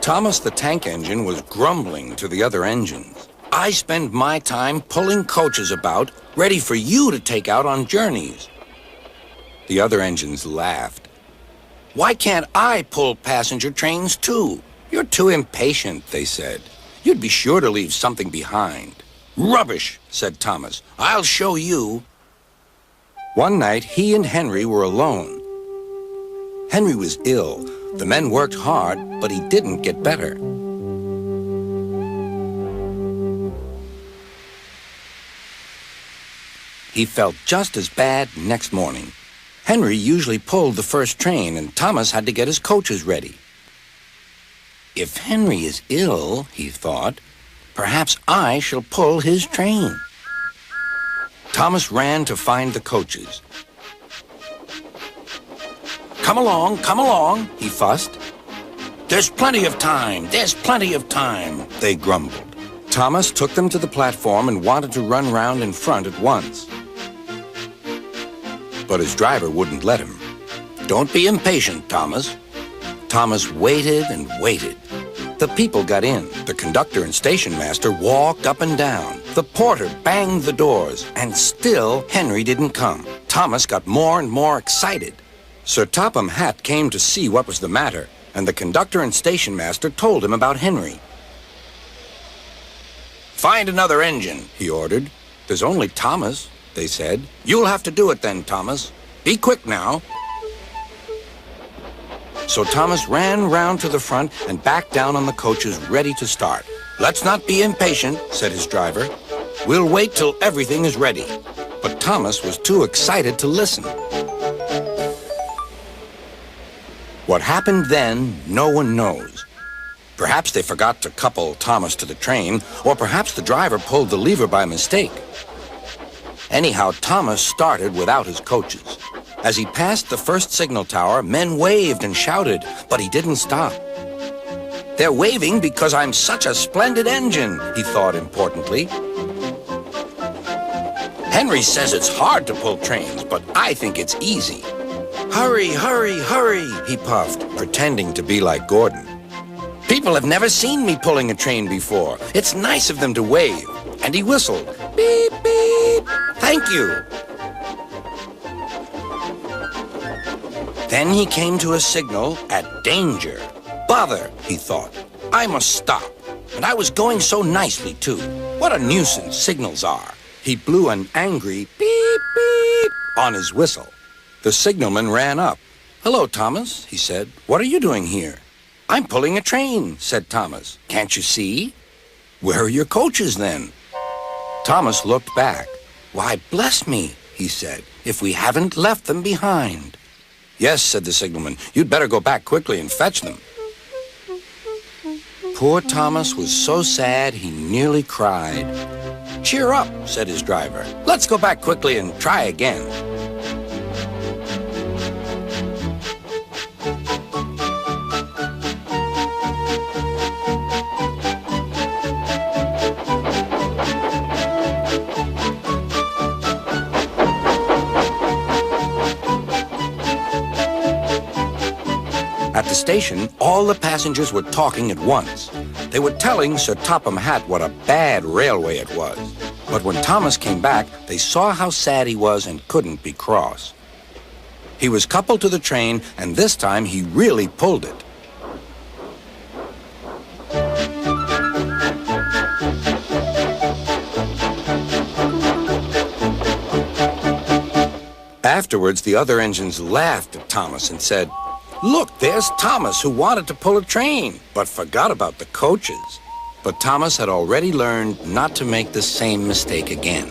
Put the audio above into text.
Thomas the tank engine was grumbling to the other engines. I spend my time pulling coaches about, ready for you to take out on journeys. The other engines laughed. Why can't I pull passenger trains too? You're too impatient, they said. You'd be sure to leave something behind. Rubbish, said Thomas. I'll show you. One night, he and Henry were alone. Henry was ill. The men worked hard, but he didn't get better. He felt just as bad next morning. Henry usually pulled the first train, and Thomas had to get his coaches ready. If Henry is ill, he thought, perhaps I shall pull his train. Thomas ran to find the coaches. Come along, he fussed. There's plenty of time, they grumbled. Thomas took them to the platform and wanted to run round in front at once. But his driver wouldn't let him. Don't be impatient, Thomas. Thomas waited and waited. The people got in. The conductor and station master walked up and down. The porter banged the doors, and still Henry didn't come. Thomas got more and more excited. Sir Topham Hatt came to see what was the matter, and the conductor and station master told him about Henry. Find another engine, he ordered. There's only Thomas, they said. You'll have to do it then, Thomas. Be quick now. So Thomas ran round to the front and back down on the coaches, ready to start. Let's not be impatient, said his driver. We'll wait till everything is ready. But Thomas was too excited to listen. What happened then, no one knows. Perhaps they forgot to couple Thomas to the train, or perhaps the driver pulled the lever by mistake. Anyhow, Thomas started without his coaches. As he passed the first signal tower, men waved and shouted, but he didn't stop. They're waving because I'm such a splendid engine, he thought importantly. Henry says it's hard to pull trains, but I think it's easy. Hurry, hurry, hurry, he puffed, pretending to be like Gordon. People have never seen me pulling a train before. It's nice of them to wave. And he whistled. Beep, beep. Thank you. Then he came to a signal at danger. Bother, he thought. I must stop. And I was going so nicely, too. What a nuisance signals are. He blew an angry beep, beep on his whistle. The signalman ran up. Hello, Thomas, he said. What are you doing here? I'm pulling a train, said Thomas. Can't you see? Where are your coaches, then? Thomas looked back. Why, bless me, he said, if we haven't left them behind. Yes, said the signalman. You'd better go back quickly and fetch them. Poor Thomas was so sad he nearly cried. Cheer up, said his driver. Let's go back quickly and try again. At the station, all the passengers were talking at once. They were telling Sir Topham Hatt what a bad railway it was. But when Thomas came back, they saw how sad he was and couldn't be cross. He was coupled to the train, and this time he really pulled it. Afterwards, the other engines laughed at Thomas and said, Look, there's Thomas who wanted to pull a train, but forgot about the coaches. But Thomas had already learned not to make the same mistake again.